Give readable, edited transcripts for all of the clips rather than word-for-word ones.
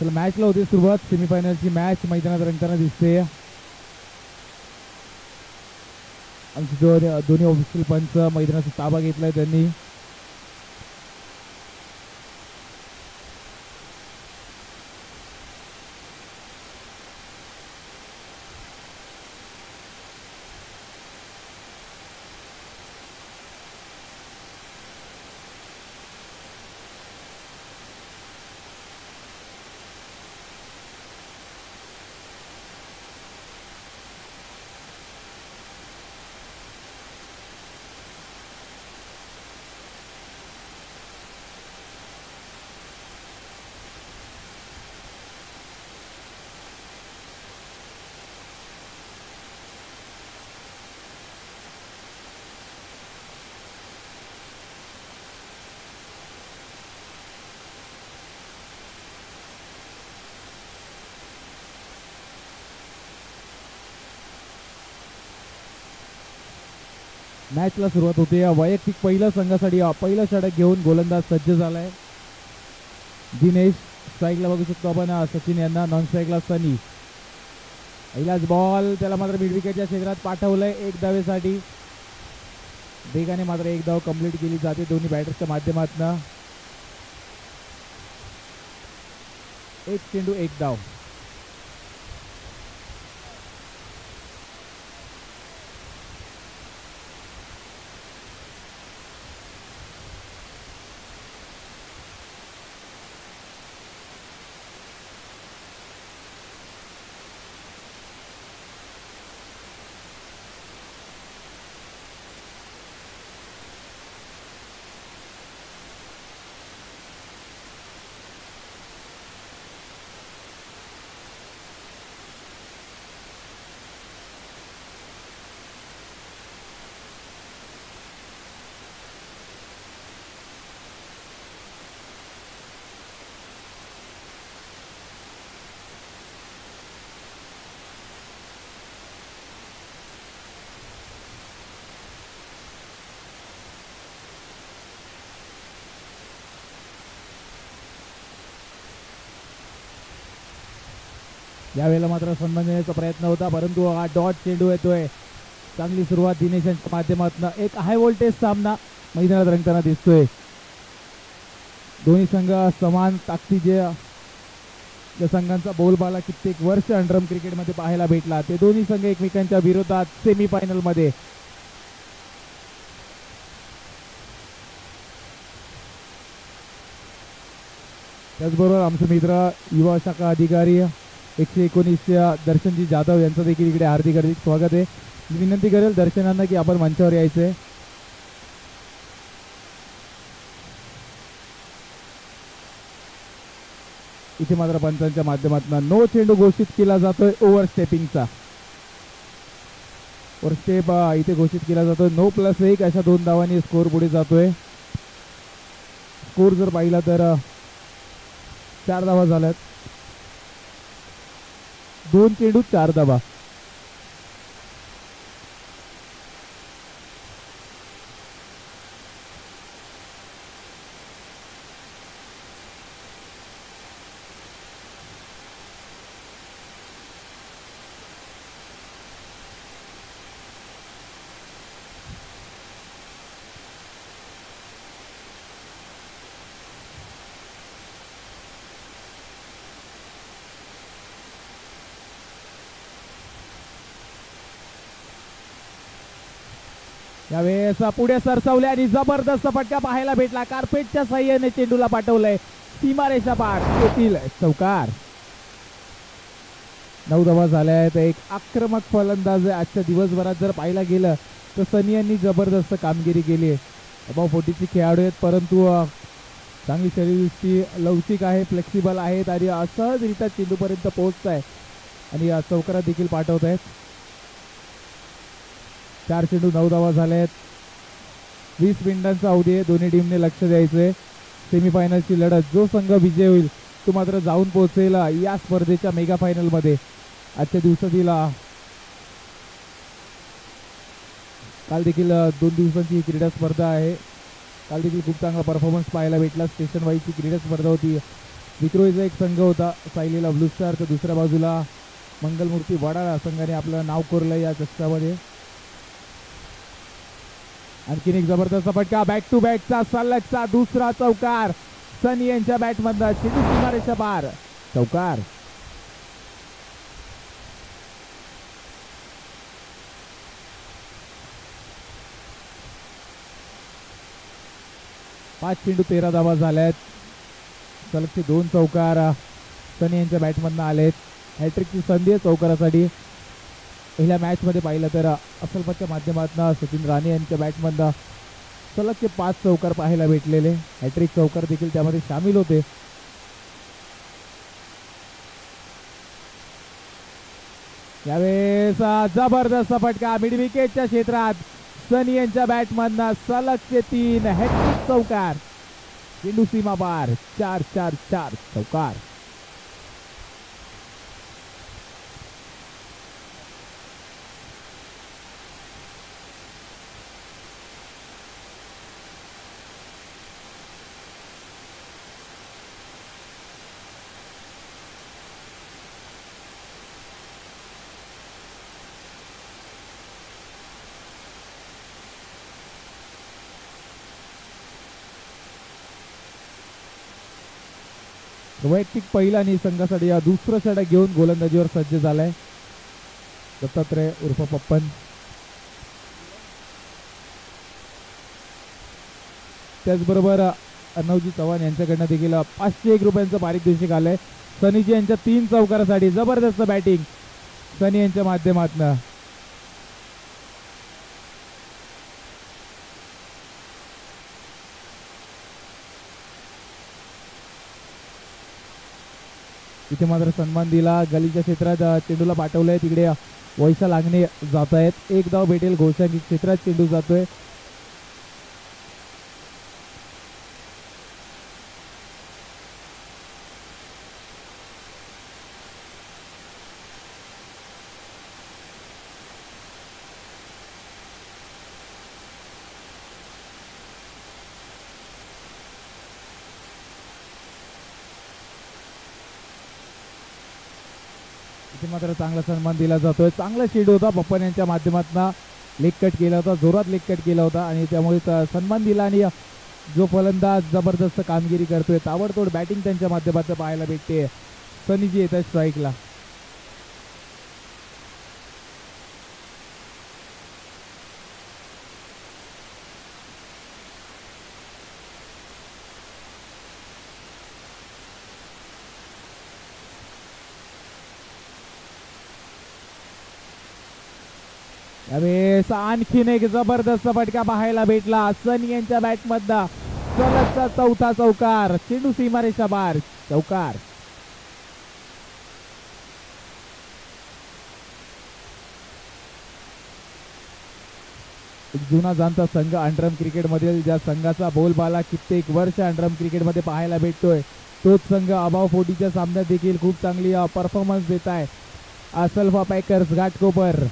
चला मॅचला होती सुरुवात. सेमीफायनलची मॅच मैदानात रंगताना दिसते. आमचे दोन्ही ऑफिशियल पंच मैदानाचा ताबा घेतलाय त्यांनी. मॅचला सुरुवात होते. वैयक्तिक पहिल्या संघासाठी पहिला षटक घेऊन गोलंदाज सज्ज झालाय दिनेश. स्ट्राईकला बघू शकतो आपण सचिन यांना, नॉन स्ट्राईकला सनी. पहिलाच बॉल त्याला मात्र मिड विकेटच्या क्षेत्रात पाठवलंय 1 धावेसाठी. वेगाने मात्र 1 धाव कंप्लीट केली जाते दोन्ही बॅटर्सच्या माध्यमातून. 1 चेंडू 1 धाव. यावेळेला मात्र सन्मान देण्याचा प्रयत्न होता, परंतु हा डॉट चेंडू येतोय. चांगली सुरुवात दिनेश यांच्या माध्यमातून. एक हाय व्होल्टेज सामना मैदानात रंगताना दिसतोय. दोन्ही संघ समान ताकदीचे. या संघांचा बोलबाला कित्येक वर्ष अंडरम क्रिकेटमध्ये पाहायला भेटला. ते दोन्ही संघ एकमेकांच्या विरोधात सेमीफायनल मध्ये. त्याचबरोबर आमचे मित्र युवा शाखा अधिकारी 119 दर्शनजी जाधव यांचं देखील इकडे हार्दिक हार्दिक स्वागत आहे. मी विनंती करेल दर्शनांना की आपण मंचावर यायचंय. इथे मात्र पंचांच्या माध्यमातून नो चेंडू घोषित केला जातोय ओव्हर स्टेपिंगचा. ओव्हर स्टेप इथे घोषित केला जातोय. 9+1 अशा 2 धावांनी स्कोर पुढे जातोय. स्कोर जर पाहिला तर 4 धावा झाल्यात. 2 चेंडू 4 धावा. यावेळेस पुढे सरसावले आणि जबरदस्त फटका पाहायला भेटला. कार्पेटच्या साह्याने चेंडूला पाठवलंय सीमारेषा पार. येथील चौकार. 9 धावा झाल्या आहेत. एक आक्रमक फलंदाज आजच्या दिवसभरात जर पाहायला गेलं तर सनी यांनी जबरदस्त कामगिरी केली आहे. अबाव 40चे खेळाडू आहेत, परंतु चांगली शरीरयष्टी, लवचिक आहे, फ्लेक्सिबल आहेत आणि सहजरित्या चेंडूपर्यंत पोहोचत आहे आणि चौकारात देखील पाठवत आहेत. 4 चेंडू 9 धावा झाल्या आहेत. 20 मिनिटांचा अवधी आहे. दोन्ही टीमने लक्ष द्यायचंय. सेमीफायनलची लढत जो संघ विजय होईल तो मात्र जाऊन पोहोचेल या स्पर्धेच्या मेगा फायनल मध्ये. आजच्या दिवसातील काल देखील 2 दिवसांची क्रीडा स्पर्धा आहे. काल देखील खूप चांगला परफॉर्मन्स पाहायला भेटला. स्टेशन वाईजची क्रीडा स्पर्धा होती. विक्रोळीचा एक संघ होता, सायलीला ब्लू स्टार, तर दुसऱ्या बाजूला मंगलमूर्ती वडाळा संघाने आपलं नाव कोरलं या चषकामध्ये. आणखीन एक जबरदस्त फटका, बॅक टू बॅकचा सलगचा दुसरा चौकार सनी यांच्या बॅटमधनं, चेंडू सीमारेषा पार, चौकार. पाच चेंडू 13 धावा झाल्यात. सलगचे 2 चौकार सनी यांच्या बॅटमधनं आलेत. हॅट्रिकची संधी आहे चौकारासाठी. पहिल्या मॅच मध्ये पाहिलं तर असलपच्या माध्यमातून सचिन राणे यांच्या बॅटमधनं सलगचे 5 चौकार पाहायला भेटलेले. हॅट्रिक चौकार देखील त्यामध्ये सामील होते. यावेळेस जबरदस्त फटका मिड विकेटच्या क्षेत्रात सनी यांच्या बॅटमधनं सलगचे 3 हॅट्रिक चौकार, चेंडू सीमा पार, 4-4-4 चौकार. वैयक्तिक पहिला आणि संघासाठी या दुसरं षटक घेऊन गोलंदाजीवर सज्ज झालाय दत्तात्रय उर्फ पप्पन. त्याचबरोबर अर्णवजी चव्हाण यांच्याकडनं देखील 501 रुपयांचं पारितोषिक आलंय सनीजी यांच्या 3 चौकारासाठी. जबरदस्त बॅटिंग सनी यांच्या माध्यमातून. इथे मात्र सन्मान दिला. गलीच्या क्षेत्रात चेंडूला पाठवलंय, तिकडे वैशाल आंगणे जात आहेत. 1 धाव भेटेल. घोषांकी क्षेत्रात चेंडू जातोय. इथे मात्र चांगला सन्मान दिला जातोय. चांगला शेड होता पप्पन यांच्या माध्यमातून. लेग कट केला होता, जोरात लेग कट केला होता आणि त्यामुळे सन्मान दिला. आणि जो फलंदाज जबरदस्त कामगिरी करतोय, ताबडतोड बॅटिंग त्यांच्या माध्यमातून पाहायला भेटते. सनीजी येत आहे स्ट्राईकला. यावेळेस आणखीन एक जबरदस्त फटका पाहायला भेटला सनी यांच्या बॅटमधला. सलगचा 4था चौकार, चेंडू सीमारेषा पार, चौकार. जुना जाणता संघ अंडरम क्रिकेट मधील, ज्या संघाचा बोलबाला कित्येक वर्ष अंडरम क्रिकेट मध्ये पाहायला भेटतोय, तोच संघ अबाव 40च्या सामन्यात देखील खूप चांगली परफॉर्मन्स देत आहे. असल्फा पॅकर्स घाटकोपर.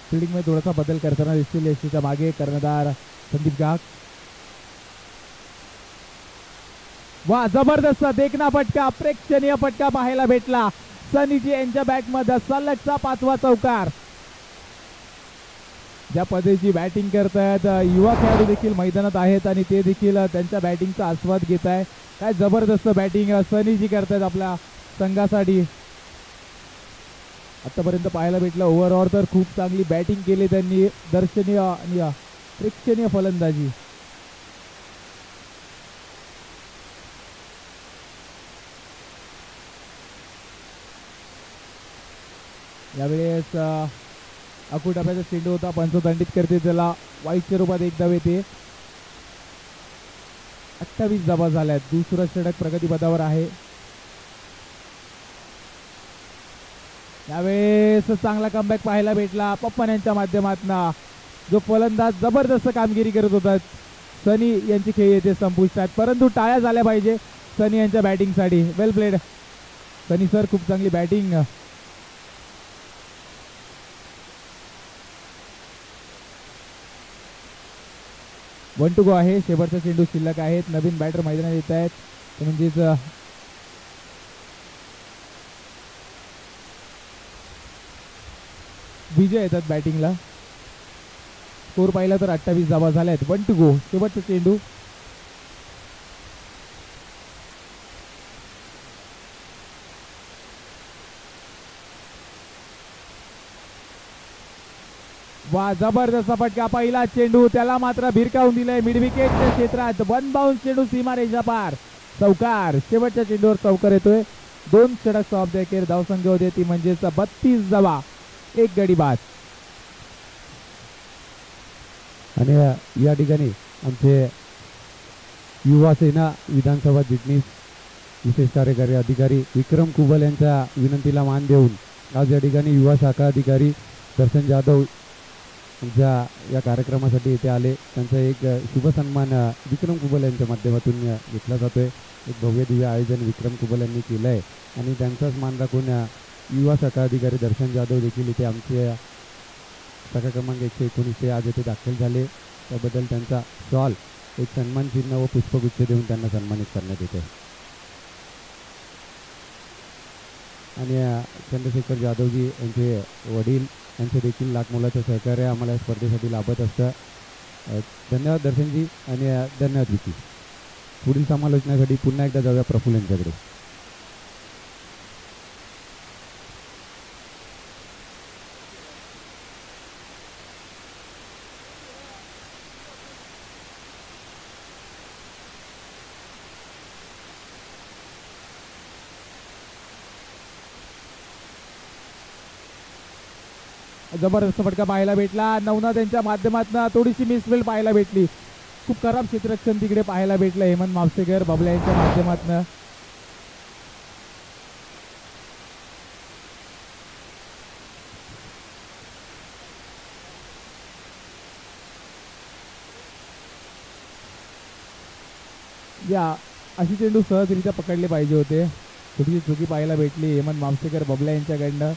फील्डिंग में थोडासा बदल करताना दिसतील यशीच्या मागे कर्णधार संदीप गाग. वा, जबरदस्त देखना फटका, प्रेक्षणीय फटका पाहायला भेटला सनीजी यांच्या बॅटमध्ये. सलगचा 5वा चौकार. ज्या पद्धतीची बॅटिंग करतायत, युवा खेळाडू देखील मैदानात आहेत आणि ते देखील त्यांच्या बॅटिंगचा आस्वाद घेत आहे. काय जबरदस्त बॅटिंग सनीजी करतायत आपल्या संघासाठी. आतापर्यंत पाहायला भेटलं. ओव्हरऑल तर खूप चांगली बॅटिंग केली त्यांनी. दर्शनीय आणि प्रेक्षणीय फलंदाजी. यावेळेस अकुटाप्याचा चेंडू होता, पंचदंडित करते त्याला. वाईटच्या रूपात 1 धाव येते. 28 धावा झाल्यात. दुसरं षटक प्रगतीपथावर आहे. यावेळेस चांगला कमबॅक पाहायला भेटला पप्पन यांच्या माध्यमातून. जो फलंदाज जबरदस्त कामगिरी करत होता, सनी यांची खेळी येथे संपुष्टात. परंतु टाळ्या झाल्या पाहिजे सनी यांच्या बॅटिंगसाठी. वेल प्लेड सनी सर, खूप चांगली बॅटिंग. वन टू गो आहे. शेवटचा चेंडू शिल्लक आहेत. नवीन बॅटर मैदानात येत आहेत, म्हणजेच विजय येतात बॅटिंगला. स्कोर पाहिला तर 28 धावा झाल्या आहेत. One to go. शेवटचा चेंडू. वा, जबरदस्त फटका. पहिला चेंडू, त्याला मात्र भिरकावून दिलंय मिड विकेटच्या क्षेत्रात. वन बाउन्स चेंडू, सीमारेषा पार. चौकार. शेवटच्या चेंडूवर चौकार येतोय. 2 षटक ऑफ द अखेर धावसंख्या होते ती म्हणजेच 32 धावा, 1 गडी बाद. आणि या ठिकाणी आमचे युवा सेना विधानसभा चिटणीस विशेष कार्यकारी अधिकारी विक्रम कुबल यांच्या विनंतीला मान देऊन आज या ठिकाणी युवा शाखा अधिकारी दर्शन जाधव यांच्या या कार्यक्रमासाठी इथे आले. त्यांचा एक शुभ सन्मान विक्रम कुबल यांच्या माध्यमातून घेतला जातोय. एक भव्य दिव्य आयोजन विक्रम कुबल यांनी केलं आहे आणि त्यांचाच मान राखून युवा शाखा अधिकारी दर्शन जाधव देखील इथे आमचे शाखा क्रमांक 119 आज येथे दाखल झाले. त्याबद्दल त्यांचा शॉल, एक सन्मान चिन्ह व पुष्पगुच्छ देऊन त्यांना सन्मानित करण्यात येते. आणि चंद्रशेखर जाधवजी यांचे वडील यांचे देखील लाख मोलाचं सहकार्य आम्हाला या स्पर्धेसाठी लाभत असतं. धन्यवाद दर्शनजी आणि धन्यवाद विकी. पुढील समालोचनासाठी पुन्हा एकदा जाऊया प्रफुल्ल यांच्याकडे. जबरदस्त फटका पाहायला भेटला. नवनाथ यांच्या माध्यमातून थोडीशी मिसफिल्ड पाहायला भेटली. खूप खराब क्षेत्ररक्षण तिकडे पाहायला भेटलं हेमंत मापसेकर बबल्या यांच्या माध्यमातून. या अशी चेंडू सहजरित्या पकडले पाहिजे होते. थोडीशी चुकी पाहायला भेटली हेमंत मापसेकर बबल्या यांच्याकडनं.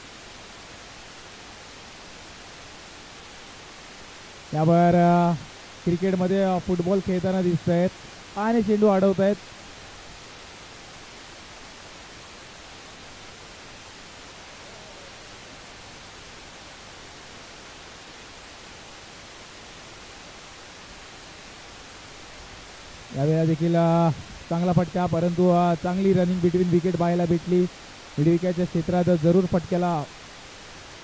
यावर क्रिकेटमध्ये फुटबॉल खेळताना दिसत आहेत आणि चेंडू अडवत आहेत. यावेळेला देखील चांगला फटका, परंतु चांगली रनिंग बिटवीन विकेट पाहायला भेटली. मिड विकेटच्या क्षेत्रात जरूर फटक्याला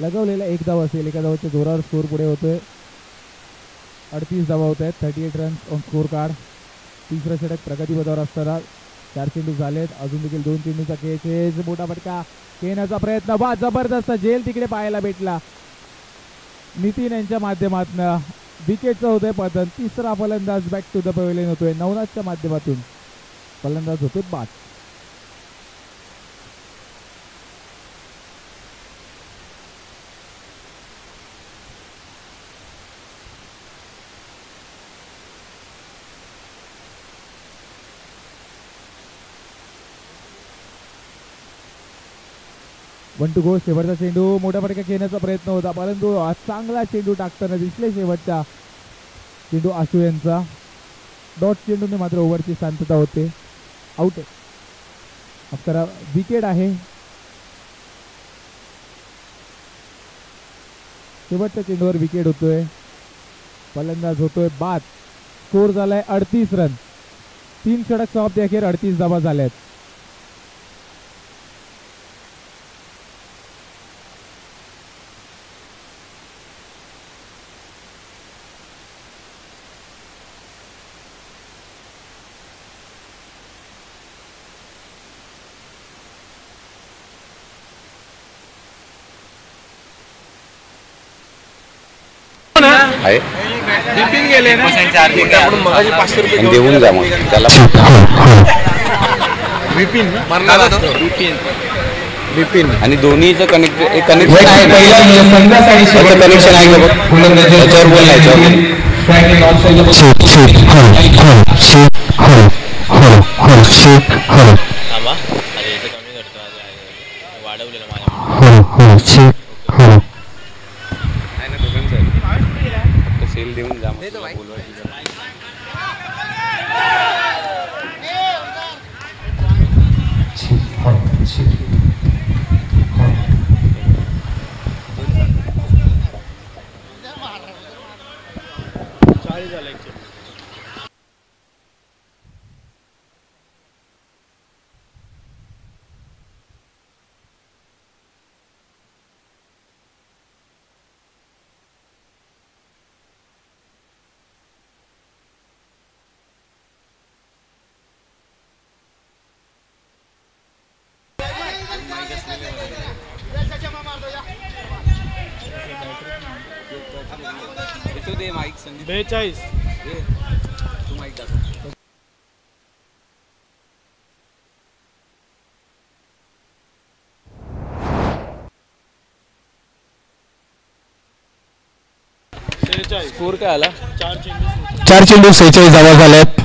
लगवलेला 1 धाव असेल. एका धावाच्या जोरावर स्कोर पुढे होतोय. 38 धावा होत आहेत. 38 रन्स ऑन स्कोर कार्ड. तिसरं षटक प्रगतीपथावर असताना 4 चेंडू झालेत. अजून देखील 2 चेंडूचा खेळ. मोठा फटका खेळण्याचा प्रयत्न. वा, जबरदस्त जेल तिकडे पाहायला भेटला. नितीन यांच्या माध्यमातून विकेटचं होतंय पतन. तिसरा फलंदाज बॅक टू द पवेलियन होतोय. नवनाथच्या माध्यमातून फलंदाज होतोय बाद. One to go. शेवटचा चेंडू. मोठा फटका खेळण्याचा प्रयत्न होता, परंतु चांगला चेंडू टाकताना दिसले शेवटचा चेंडू आशू यांचा. डॉट चेंडूने मात्र ओव्हरची शांतता होते. आउट अफकरा. विकेट आहे. शेवटच्या चेंडूवर विकेट होतोय. फलंदाज होतोय बाद. स्कोर झालाय 38 रन. 3 षटक समाप्ती अखेर 38 धावा झाल्यात. गेले ना देऊन जा मग त्याला. विपिन आणि दोन्हीचं कनेक्शन आहे. कनेक्शन आहे का बघ, त्याच्यावर बोलण्याचं. चेक हॅलो थांबा अरे इथे कमी करतो वाढवलेलं माझ्या हॅलो चेक हॅलो नाही ना दोघांचं फक्त सेल देऊन जा मग तुला बोलवायची तू दे माईक संदीप 42 तू माईक दाखव 46 स्कोर काय आला 4 चेंडू 46 धावा झाल्यात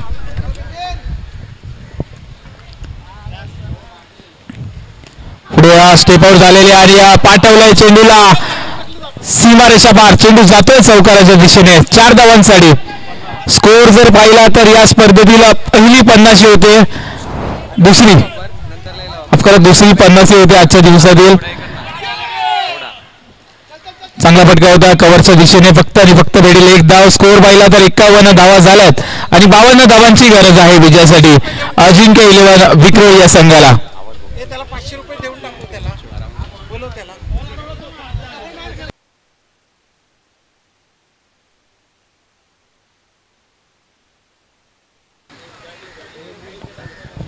पुढे स्टेप आउट झालेली आणि पाठवलाय चेंडूला सीमारेषा पार चेंडू जातोय चौकाराच्या दिशेने 4 धावांसाठी स्कोर जर पाहिला तर या स्पर्धेतील पहिली 50 होते दुसरी अफकोर्स दुसरी 50 होते आजच्या दिवसातील चांगला फटका होता कव्हरच्या दिशेने फक्त आणि फक्त भेटेल एक धाव स्कोर पाहिला तर 51 धावा झाल्यात आणि 52 धावांची गरज आहे विजयासाठी अजिंक्य 11 विक्रोळी या संघाला त्याला 500 रुपये देऊन टाकू त्याला बोलव त्याला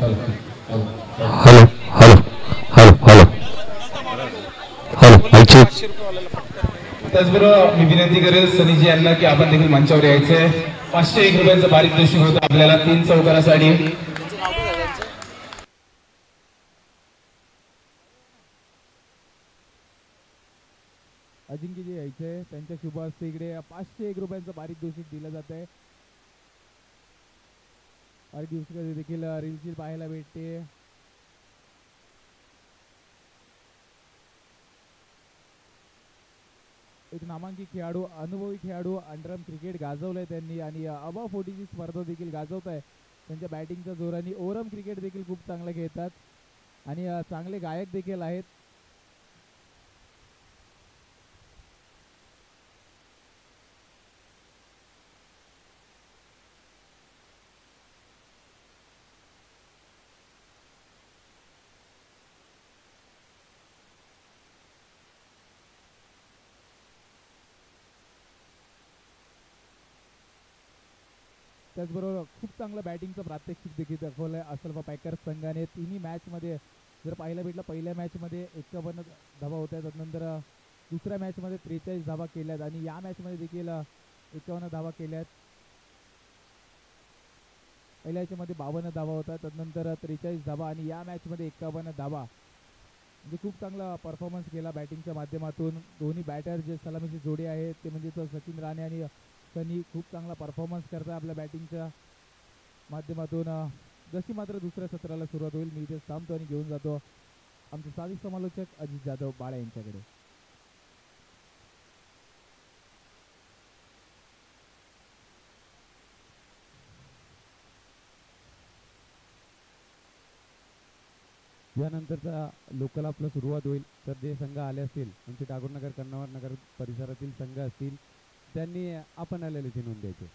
hello hello hello hello hello ऐक त्याचबरोबर मी विनंती करेल सनीजी यांना की आपण देखील मंचावर यायचंय 501 रुपयांचं पारितोषिक होतं आपल्याला 3 चौकारासाठी अजिंक्य जे यायचंय त्यांच्या शुभ हस्ते इकडे 501 रुपयांचं पारितोषिक दिलं जात आहे पारितोषिक देखील रील्स पाहायला भेटते एक नामांकित खेळाडू अनुभवी खेळाडू अंडरआर्म क्रिकेट गाजवलंय त्यांनी आणि अबव 40 ची स्पर्धा देखील गाजवत आहे त्यांच्या बॅटिंगच्या जोराने ओव्हरआर्म क्रिकेट देखील खूप चांगलं खेळतात आणि चांगले गायक देखील आहेत त्याचबरोबर खूप चांगलं बॅटिंगचं प्रात्यक्षिक देखील दाखवलं आहे असल्फा पॅकर्स संघाने तिन्ही मॅचमध्ये जर पाहायला भेटलं पहिल्या मॅचमध्ये 51 धावा होत्या त्यानंतर दुसऱ्या मॅचमध्ये 43 धावा केल्यात आणि या मॅचमध्ये देखील 51 धावा केल्यात पहिल्या मॅचमध्ये 52 धावा होता त्यानंतर 43 धावा आणि या मॅचमध्ये 51 धावा म्हणजे खूप चांगला परफॉर्मन्स केला बॅटिंगच्या माध्यमातून दोन्ही बॅटर जे सलामीची जोडी आहे ते म्हणजे सचिन राणे आणि सनी खूप चांगला परफॉर्मन्स करता आपल्या बॅटिंगच्या माध्यमातून जशी मात्र दुसऱ्या सत्राला सुरुवात होईल मी इथे थांबतो आणि घेऊन जातो आमचे साधी समालोचक अजित जाधव बाळा यांच्याकडे यानंतरचा लोकल आपलं सुरुवात होईल तर जे संघ आले असतील आमचे टागोरनगर कन्नवर नगर परिसरातील संघ असतील त्यांनी आपण आलेले ते नोंद द्यायचे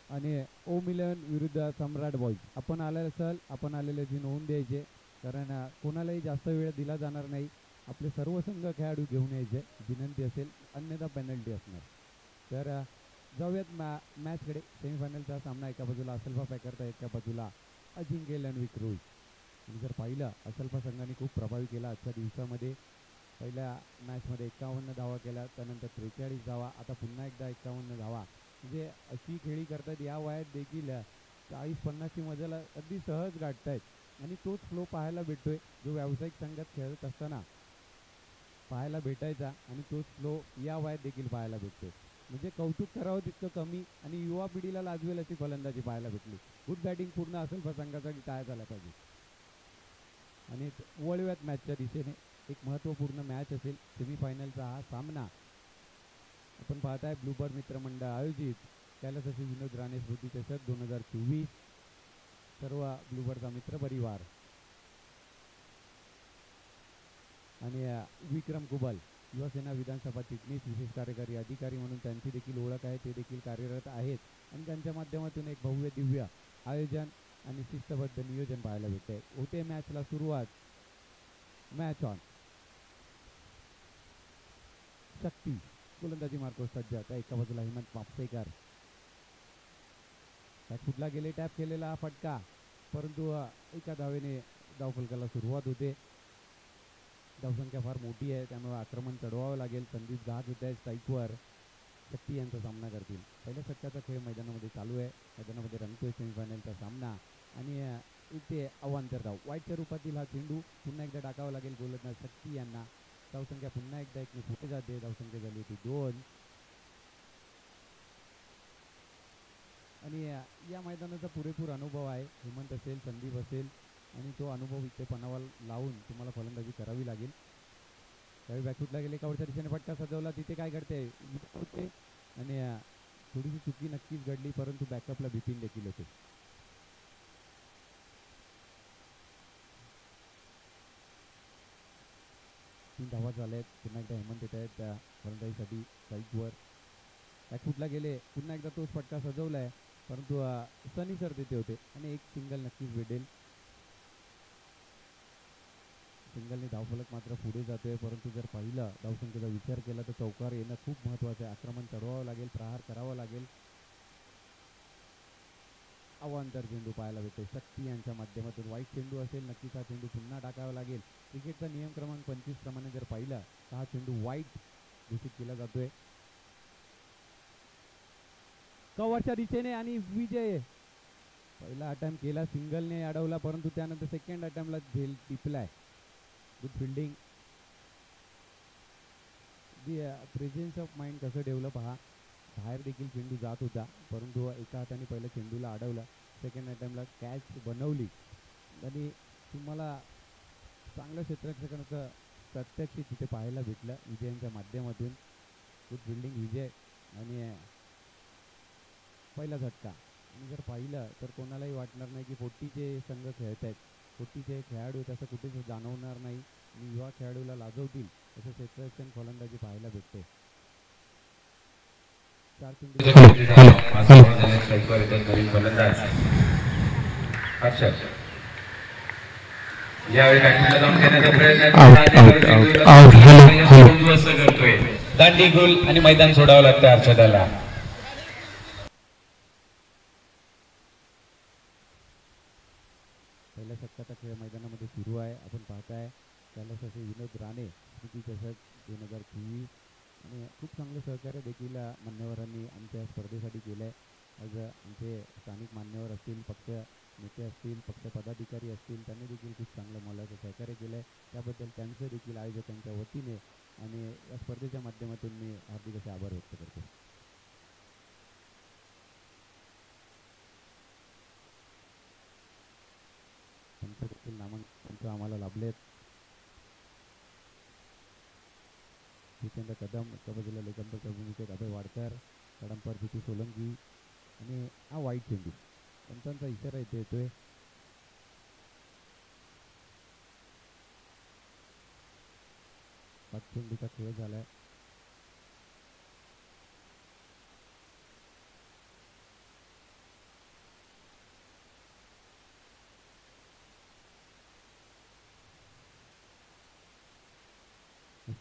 आणि ओम इलेव्हन विरुद्ध सम्राट बॉईज आपण आलेले असाल आपण आलेले ती नोंद द्यायचे कारण कोणालाही जास्त वेळ दिला जाणार नाही आपले सर्व संघ खेळाडू घेऊन यायचे विनंती असेल अन्यथा पेनल्टी असणार तर जाऊयात मॅचकडे सेमीफायनलचा सामना एका बाजूला असल्फा पॅकरचा एका बाजूला अजिंक्य इलेव्हन विक्रोळी आणि जर पाहिलं असल्फा संघाने खूप प्रभावी केला आजच्या दिवसामध्ये पहिल्या मॅचमध्ये 51 धावा केल्या त्यानंतर 43 धावा आता पुन्हा एकदा 51 धावा म्हणजे अशी खेळी करतात या वयात देखील 40-50ची मजल अगदी सहज गाठतायत आणि तोच फ्लो पाहायला भेटतोय जो व्यावसायिक संघात खेळत असताना पाहायला भेटायचा आणि तोच फ्लो या वयात देखील पाहायला भेटतोय. म्हणजे कौतुक करावं तितकं कमी आणि युवा पिढीला लाजवेल अशी फलंदाजी पाहायला भेटली. गुड बॅटिंग पूर्ण असेल पण संघासाठी टाळ्या झाल्या पाहिजे. आणि वळव्यात मॅचच्या दिशेने एक महत्त्वपूर्ण मॅच असेल सेमीफायनलचा हा सामना. आपण पाहताय ब्लूबर्ड मित्रमंडळ आयोजित कैलासवासी विनोद राणे स्मृती चषक 2024. सर्व ब्लूबर्डचा मित्र परिवार आणि विक्रम कुबल युवासेना विधानसभा चिटणीस विशेष कार्यकारी अधिकारी म्हणून त्यांची देखील ओळख आहे. ते देखील कार्यरत आहेत आणि त्यांच्या माध्यमातून एक भव्य दिव्य आयोजन आणि शिस्तबद्ध नियोजन पाहायला भेटते. होते मॅचला सुरुवात. Match on. शक्ती गोलंदाजी मार्को सज्ज. त्या एका बाजूला हेमंत मापसेकर. फुटला गेले. टॅप केलेला हा फटका परंतु एका धावेने धावफलकाला सुरुवात होते. धावसंख्या फार मोठी आहे त्यामुळे आक्रमण चढवावं लागेल. संदीप घाट होत आहे स्ट्राईकवर. शक्ती यांचा सामना करतील. पहिल्या षटकाचा खेळ मैदानामध्ये चालू आहे. मैदानामध्ये रंगतोय सेमीफायनलचा सामना आणि इथे अवांतर धाव वाईटच्या रूपातील हा चेंडू पुन्हा एकदा टाकावा लागेल गोलंदाज शक्ती यांना. धावसंख्या पुन्हा एकदा एक पुढे जाते. धावसंख्या झाली होती 2 आणि या मैदानाचा पुरेपूर अनुभव आहे. हेमंत असेल संदीप असेल आणि तो अनुभव इथे पणावर लावून तुम्हाला फलंदाजी करावी लागेल. त्यावेळी बॅकफुटला गेले. कवरच्या दिशेने फटका सजवला. तिथे काय घडते होते आणि थोडीशी चुकी नक्कीच घडली परंतु बॅकअपला बिपिन देखील होते. तीन धावा झाल्या आहेत. पुन्हा एकदा हेमंत येत आहेत त्या फलंदाजीसाठी स्ट्राईकवर. बॅकफुटला गेले. पुन्हा एकदा तोच फटका सजवलाय परंतु सनी सर तिथे होते आणि एक सिंगल नक्कीच भेटेल. सिंगलने धावफलक मात्र पुढे जातोय परंतु जर पाहिलं धावसंख्येचा विचार केला तर चौकार येणं खूप महत्त्वाचं आहे. आक्रमण चढवावं लागेल. प्रहार करावा लागेल. अवांतर चेंडू पाहायला भेटतो शक्ती यांच्या माध्यमातून. वाईट चेंडू असेल नक्कीच हा चेंडू पुन्हा टाकावा लागेल. क्रिकेटचा नियम क्रमांक 25 प्रमाणे जर पाहिलं तर हा चेंडू वाईट घोषित केला जातोय. कव्हरच्या दिशेने आणि विजय. पहिला अटेम्प्ट केला सिंगलने अडवला परंतु त्यानंतर सेकंड अटेम्प्टला झेल टिपलाय. Good fielding. Presence of mind कसं डेव्हलप पहा. बाहेर देखील चेंडू जात होता परंतु एका हाताने पहिल्या चेंडूला अडवला. सेकंड अटेम्प्टला कॅच बनवली आणि तुम्हाला चांगलं क्षेत्ररक्षकांचं प्रत्यक्ष तिथे पाहायला भेटलं विजयांच्या माध्यमातून. गुड फिल्डिंग विजय आणि पहिला झटका. आणि जर पाहिलं तर कोणालाही वाटणार नाही की 40चे संघ खेळत आहेत. 40चे खेळाडू तसं कुठेच जाणवणार नाही आणि युवा खेळाडूला लाजवतील असं क्षेत्ररक्षण फलंदाजी पाहायला भेटते. चार चेंडू दांडी गोल आणि मैदान सोडावं लागतं हर्षदाला. पहिल्या षटकाचा खेळ मैदानामध्ये सुरू आहे. आपण पाहताय कैलासवासी विनोद राणे स्मृती चषक 2024 आणि खूप चांगलं सहकार्य देखील मान्यवरांनी आमच्या स्पर्धेसाठी केलं आहे. आज आमचे स्थानिक मान्यवर असतील, पक्ष नेते असतील, पक्ष पदाधिकारी असतील, त्यांनी देखील खूप चांगलं मोलाचं सहकार्य केलं आहे. त्याबद्दल त्यांचं देखील आयोजकांच्या वतीने आणि या स्पर्धेच्या माध्यमातून मी हार्दिक असे आभार व्यक्त करतो. त्यांचं देखील नामांकन आम्हाला लाभलेत. जितेंद्र कदम, एका बाजूला लेगंबरच्या भूमिकेत अभय वाडकर, कडंपर भीती सोलंकी आणि हा वाईट चेंडू. पंचांचा इशारा इथे येतोय. पाच चेंडूचा खेळ झालाय.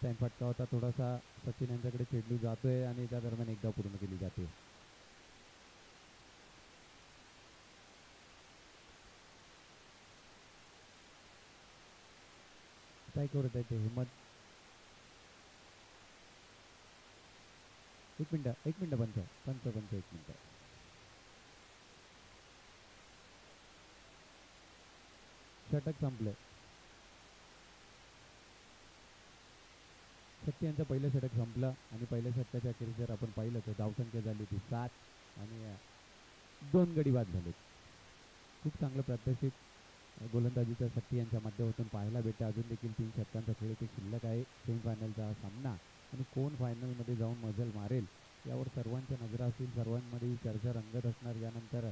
टाइम फटका होता थोडासा. सचिन यांच्याकडे चेंडू जातोय आणि त्या दरम्यान एकदा पूर्ण केली जाते. काय करत आहे ते हेमंत. एक मिनिट पंच एक मिनिट. षटक संपले. शक्ती यांचं पहिलं षटक संपलं आणि पहिल्या षटकाच्या अखेरीस जर आपण पाहिलं तर धावसंख्या झाली ती 7 आणि 2 गडी बाद झाले. खूप चांगलं प्रात्यक्षिक गोलंदाजीच्या शक्ती यांच्या माध्यमातून पाहायला भेटतं. अजून देखील 3 षटकांचा खेळ एक शिल्लक आहे. सेमीफायनलचा हा सामना आणि कोण फायनलमध्ये जाऊन मजल मारेल यावर सर्वांच्या नजरा असतील. सर्वांमध्ये ही चर्चा रंगत असणार. यानंतर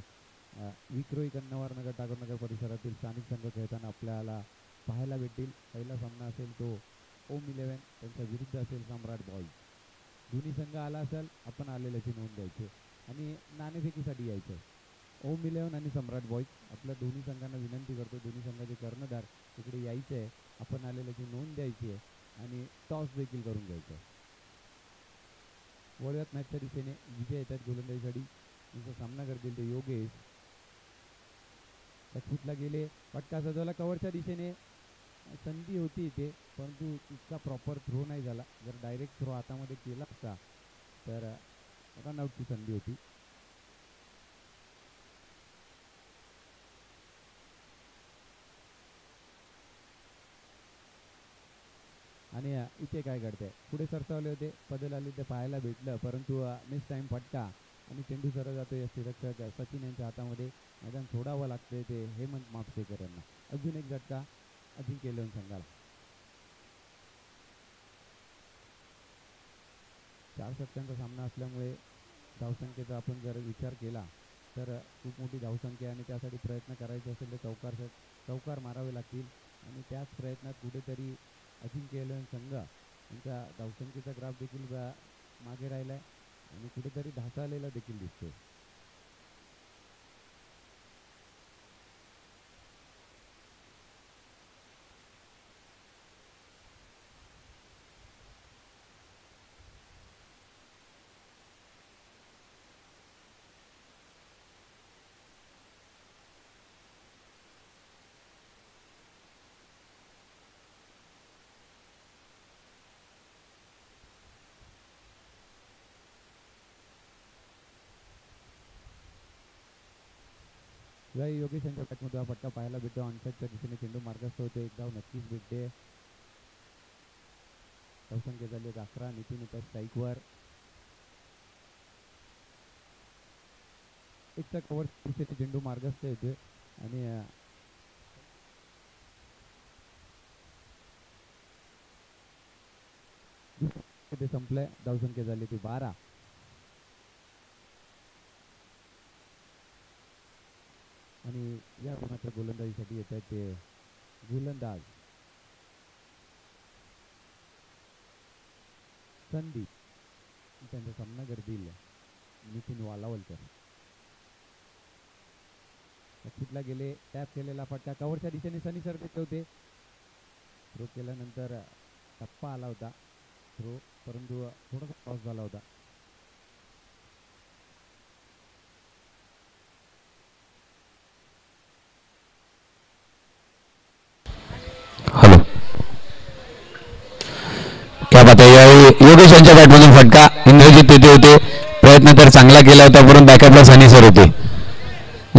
विक्रोळी कन्नवार नगर टागोरनगर परिसरातील स्थानिक संघ खेळताना आपल्याला पाहायला भेटतील. पहिला सामना असेल तो ओम 11 त्यांच्या विरुद्ध असेल सम्राट बॉईज. दोन्ही संघ आला असेल आपण आलेल्याची नोंद द्यायची आणि नाणेफेकीसाठी यायचं. ओम 11 आणि सम्राट बॉईज आपल्या दोन्ही संघांना विनंती करतो. दोन्ही संघाचे कर्णधार तिकडे यायचे आहे. आपण आलेल्याची नोंद द्यायची आहे आणि टॉस देखील करून घ्यायचं आहे. वळूयात मॅचच्या दिशेने. विजय येतात गोलंदाजीसाठी. तुमचा सामना करतील ते योगेश. फुटला गेले. फटका सजवला कव्हरच्या दिशेने. संधी होती इथे परंतु इतका प्रॉपर थ्रो नाही झाला. जर डायरेक्ट थ्रो हातामध्ये केला असता तर रनआउटची संधी होती. आणि इथे काय घडतंय. पुढे सरसावले होते. पदल आले ते पाहायला भेटलं परंतु मिस टाइम फटका आणि चेंडू सरळ जातो या रक्षक सचिन यांच्या हातामध्ये. मैदान सोडावं लागतंय ते हेमंत मापसेकर यांना. अजून एक झटका अजिंक्य इलेव्हन संघाला. 4 षटकांचा सामना असल्यामुळे धावसंख्येचा आपण जर विचार केला तर खूप मोठी धावसंख्या आणि त्यासाठी प्रयत्न करायचे असेल तर चौकार मारावे लागतील आणि त्याच प्रयत्नात कुठेतरी अजिंक्य इलेव्हन संघ यांचा धावसंख्येचा ग्राफ देखील मागे राहिला आहे आणि कुठेतरी ढासळलेला देखील दिसतोय. योगेश यांच्या बॅटमध्ये हा फटका पाहायला भेटतो. ऑनसाईडच्या दिशेने चेंडू मार्गस्थ होते. एक धाव नक्कीच भेटते. धावसंख्या झाली 11. नितीन येतात स्ट्राईकवर. एकचा कव्हर दिशेने चेंडू मार्गस्थ येतोय आणि ते संपलंय. धावसंख्या झाली ती 12. आणि या मात्र गोलंदाजीसाठी येत आहेत ते गोलंदाज संदीप. त्यांचा सामना करतील नितीन वालावलकर. फुटला गेले. टॅप केलेला फटका कव्हरच्या दिशेने सनी सर देत होते. थ्रो केल्यानंतर टप्पा आला होता थ्रो परंतु थोडासा पाऊस झाला होता. हॅलो क्या बात आहे. यावेळी योगेश यांच्या बॅटमधून फटका. इंद्रजित तिथे होते. प्रयत्न तर चांगला केला होता परंतु बॅकअपला सनी सर होते.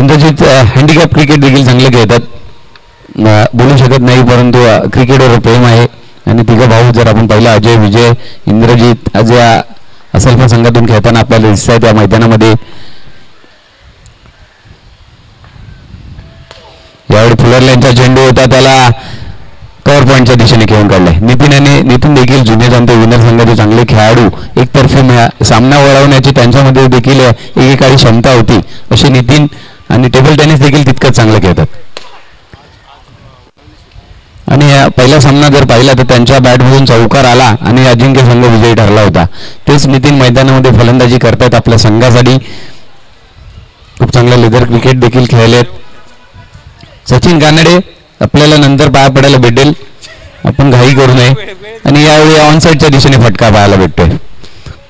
इंद्रजित हँडिकॅप क्रिकेट देखील चांगले खेळतात. बोलू शकत नाही परंतु क्रिकेटवर प्रेम आहे आणि तिघं भाऊ जर आपण पाहिलं अजय विजय इंद्रजित आज या असलफा संघातून खेळताना आपल्याला दिसत आहे त्या मैदानामध्ये. यावेळी फुलरल्यांचा चेंडू होता त्याला कव्हर पॉईंटच्या दिशेने खेळून काढलाय नितीन देखील जुने जाणते विनर संघाचे चांगले खेळाडू. एकतर्फी सामना वळवण्याची त्यांच्यामध्ये देखील एकेकाळी क्षमता होती असे नितीन आणि टेबल टेनिस देखील तितकंच चांगलं खेळतात. आणि पहिला सामना जर पाहिला तर त्यांच्या बॅटमधून चौकार आला आणि अजिंक्य संघ विजयी ठरला होता. तेच नितीन मैदानामध्ये फलंदाजी करतात आपल्या संघासाठी. खूप चांगलं लेदर क्रिकेट देखील खेळलेत. सचिन कानडे आपल्याला नंतर पाया पडायला भेटेल. आपण घाई करू नये. आणि यावेळी ऑनसाईडच्या दिशेने फटका पाहायला भेटतोय.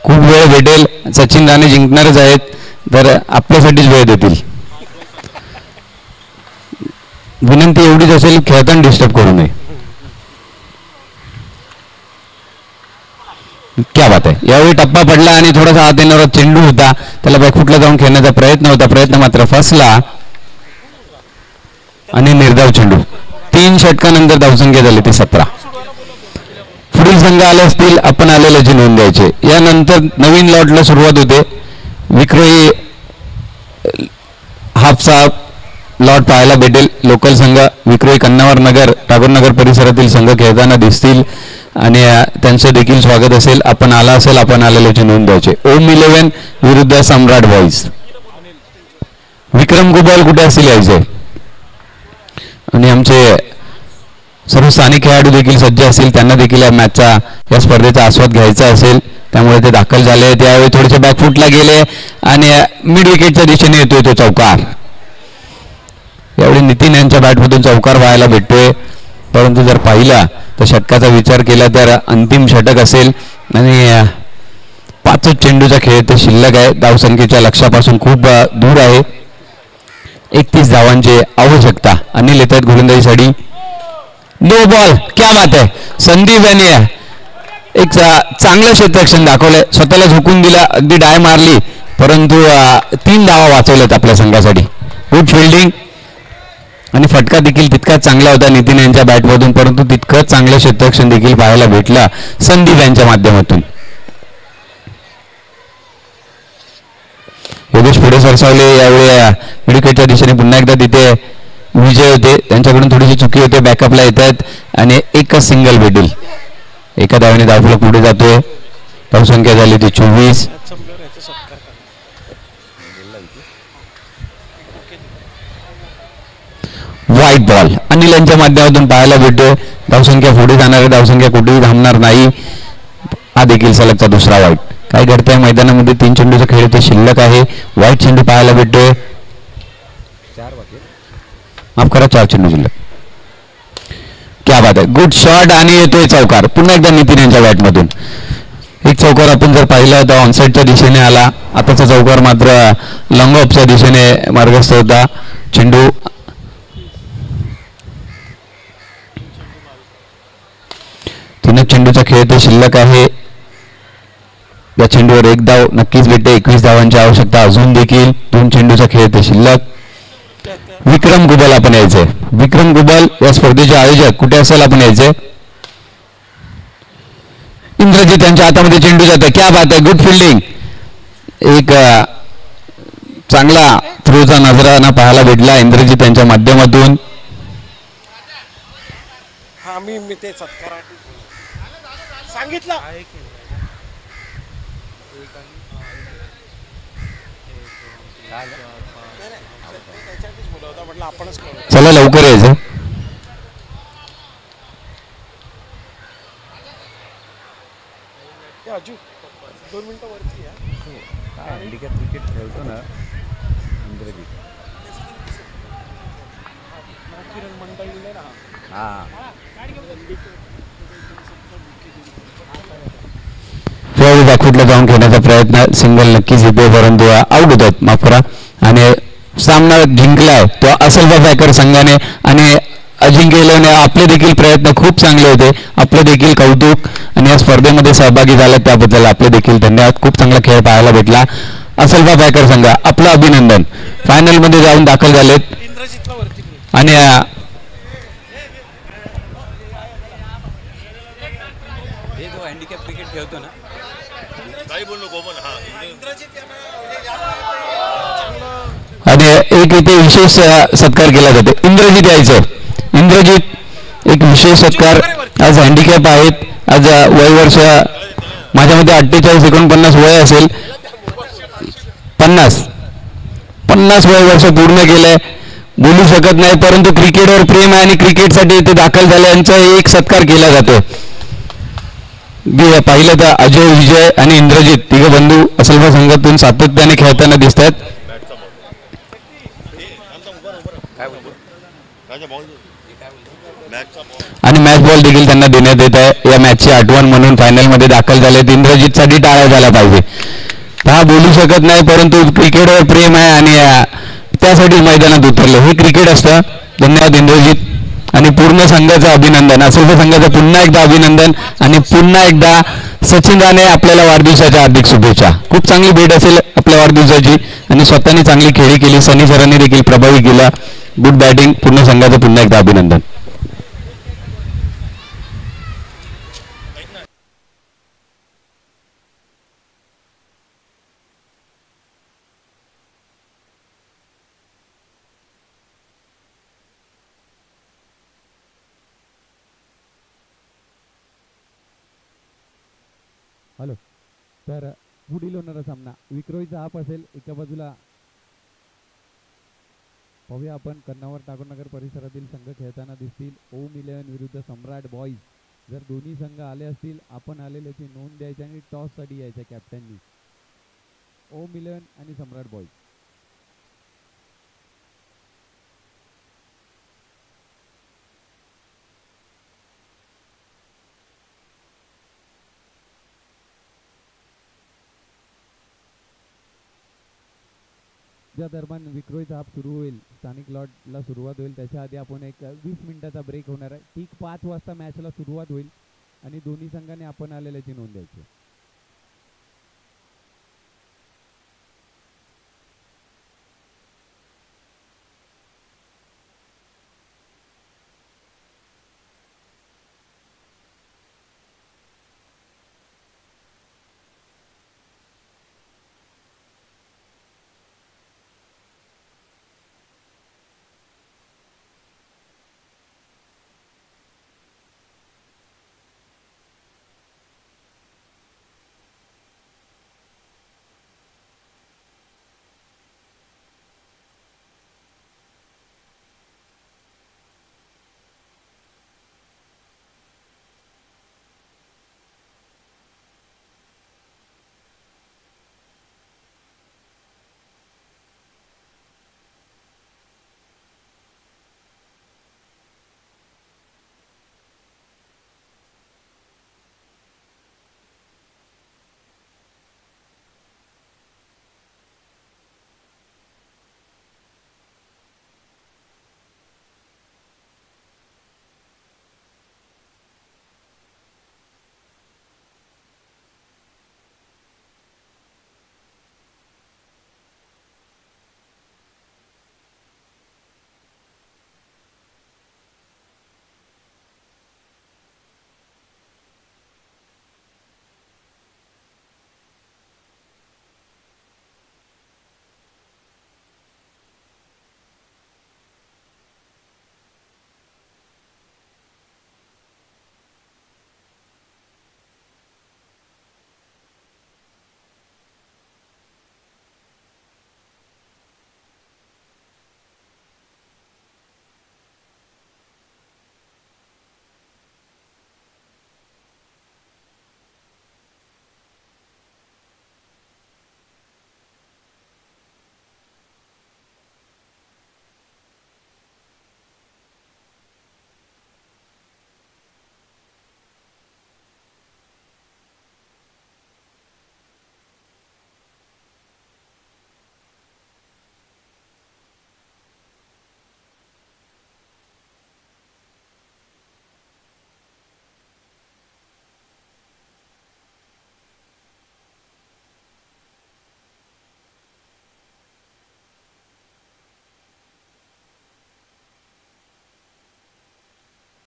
खूप वेळ भेटेल. सचिन राणे जिंकणारच आहेत तर आपल्यासाठीच वेळ देतील. विनंती एवढीच असेल खेळताना डिस्टर्ब करू नये. क्या बात आहे. यावेळी टप्पा पडला आणि थोडासा हात येणारा चेंडू होता त्याला बॅकफुटला जाऊन खेळण्याचा प्रयत्न होता. प्रयत्न मात्र फसला आणि निर्धाव चेंडू. 3 षटकानंतर धावसंख्या झाली ती 17. पुढील संघ आले असतील आपण आलेल्याची नोंद द्यायचे. यानंतर नवीन लॉटला सुरुवात होते. विक्रोळी हाफचा लॉट पाहायला भेटेल. लोकल संघ विक्रोळी कन्नावर नगर टागोरनगर परिसरातील संघ खेळताना दिसतील आणि त्यांचं देखील स्वागत असेल. आपण आला असेल आपण आलेल्याची नोंद द्यायचे. ओम 11 विरुद्ध सम्राट बॉईज. विक्रम गुबाल कुठे असतील यायचे आणि आमचे सर्व स्थानिक खेळाडू देखील सज्ज असतील. त्यांना देखील या मॅचचा या स्पर्धेचा आस्वाद घ्यायचा असेल त्यामुळे ते दाखल झाले. त्यावेळी थोडेसे बॅकफुटला गेले आणि मिड विकेटच्या दिशेने येतोय तो चौकार. यावेळी नितीन यांच्या बॅटमधून चौकार व्हायला भेटतोय. परंतु जर पाहिला तर षटकाचा विचार केला तर अंतिम षटक असेल आणि 5 चेंडूचा खेळ ते शिल्लक आहे. धावसंख्येच्या लक्ष्यापासून खूप दूर आहे. 31 धावांची आवश्यकता. अनिल येतात गोलंदाजीसाठी. No ball. क्या बात आहे. संदीप यांनी एक चांगलं क्षेत्ररक्षण दाखवलंय. स्वतःला झोकून दिला. अगदी डाय मारली परंतु 3 धावा वाचवल्यात आपल्या संघासाठी. गुड फिल्डिंग आणि फटका देखील तितकाच चांगला होता नितीन यांच्या बॅटमधून. परंतु तितकंच चांगलं क्षेत्ररक्षण देखील पाहायला भेटलं संदीप यांच्या माध्यमातून. योगेश पुढे सरसावले. यावेळी मिडविकेटच्या दिशेने पुन्हा एकदा तिथे विजय होते. त्यांच्याकडून थोडीशी चुकी होते. बॅकअपला येतात आणि एकच सिंगल भेटेल. एका धावेने धावफलक पुढे जातोय. धावसंख्या झाली ती 24. व्हाईट बॉल अनिल यांच्या माध्यमातून पाहायला भेटतोय. धावसंख्या पुढे जाणार आहे. धावसंख्या कुठेही थांबणार नाही. हा देखील सलगचा दुसरा व्हाईट. काय घडतंय मैदानामध्ये 3 चेंडूचा खेळ ते शिल्लक आहे. व्हाईट चेंडू पाहायला भेटतोय. माफ करा 4 चेंडू शिल्लक. क्या बात आहे. गुड शॉट आणि येतोय चौकार पुन्हा एकदा नितीन यांच्या बॅटमधून. एक चौकार आपण जर पाहिला होता ऑनसाईडच्या दिशेने आला. आताचा चौकार मात्र लॉंग ऑफच्या दिशेने मार्गस्थ होता. चेंडू 3 चेंडूचा खेळ ते शिल्लक आहे. या चेंडूवर 1 धाव नक्कीच भेटते. 21 धावांची आवश्यकता अजून देखील. 2 चेंडूचा खेळ ते शिल्लक. विक्रम गुबल आपण यायचे. विक्रम गुबल या स्पर्धेचे आयोजक कुठे असेल आपण यायचे. इंद्रजित यांच्या हातामध्ये चेंडू जातो. क्या बात आहे. Good fielding. एक चांगला थ्रोचा नजराना पाहायला भेटला इंद्रजित यांच्या माध्यमातून. मी ते सांगितलं. चला लवकर यायचं. अजू 2 मिनिटं वरती हँडिकॅप क्रिकेट खेळतो ना इंद्रजित. बॅकफुटला जाऊन खेळण्याचा प्रयत्न. सिंगल नक्कीच येते परंतु आउट होतात. माफ करा. आणि सामना जिंकलाय तो असलबा बॅकर संघाने आणि अजिंक्यने आपले देखील प्रयत्न खूप चांगले होते. आपलं देखील कौतुक आणि या स्पर्धेमध्ये सहभागी झाले त्याबद्दल आपले देखील धन्यवाद. खूप चांगला खेळ पाहायला भेटला. असलबा बॅकर संघ आपलं अभिनंदन. फायनल मध्ये जाऊन दाखल झालेत आणि क्रिकेट खेळतो ना. आणि एक इथे विशेष सत्कार केला जातो. इंद्रजित यायचं. इंद्रजित एक विशेष सत्कार. आज हँडिकॅप आहेत. आज वय वर्ष माझ्या मते 48 49 वय असेल. 50 वय वर्ष पूर्ण केलंय. बोलू शकत नाही परंतु क्रिकेटवर प्रेम आहे आणि क्रिकेटसाठी इथे दाखल झाले यांचा एक सत्कार केला जातो. पाहिलं तर अजय विजय आणि इंद्रजित तिघ बंधू असलबा संघातून सातत्याने खेळताना दिसत आहेत. आणि मॅच बॉल देखील त्यांना देण्यात येत आहे. या मॅचची आठवण म्हणून फायनल मध्ये दाखल झाले. इंद्रजित साठी टाळ्या झाला पाहिजे. हा बोलू शकत नाही परंतु क्रिकेटवर प्रेम आहे आणि त्यासाठी मैदानात उतरले. हे क्रिकेट असतं. धन्यवाद इंद्रजित आणि पूर्ण संघाचं अभिनंदन. असलबा संघाचं पुन्हा एकदा अभिनंदन आणि पुन्हा एकदा सचिन राणे आपल्याला वाढदिवसाच्या हार्दिक शुभेच्छा. खूप चांगली भेट असेल आपल्या वाढदिवसाची आणि स्वतःने चांगली खेळी केली. सनी सरांनी देखील प्रभावी केला. Good batting. पूर्ण संघाचं पुन्हा एकदा अभिनंदन. हॅलो. तर पुढील होणारा सामना विक्रोळीचा हाफ असेल. एका बाजूला पाहूया आपण कन्नावर टाकोनगर परिसरातील संघ खेळताना दिसतील. ओम 11 विरुद्ध सम्राट बॉईज. जर दोन्ही संघ आले असतील आपण आलेल्याची नोंद द्यायची आणि टॉससाठी यायच्या कॅप्टननी. ओम 11 आणि सम्राट बॉईज. ज्या दरम्यान विक्रोळीचा हाफ सुरू होईल, स्थानिक लॉटला सुरुवात होईल त्याच्या आधी आपण एक 20 मिनिटाचा ब्रेक होणार आहे. ठीक 5 वाजता मॅचला सुरुवात होईल आणि दोन्ही संघाने आपण आलेल्याची नोंद द्यायची.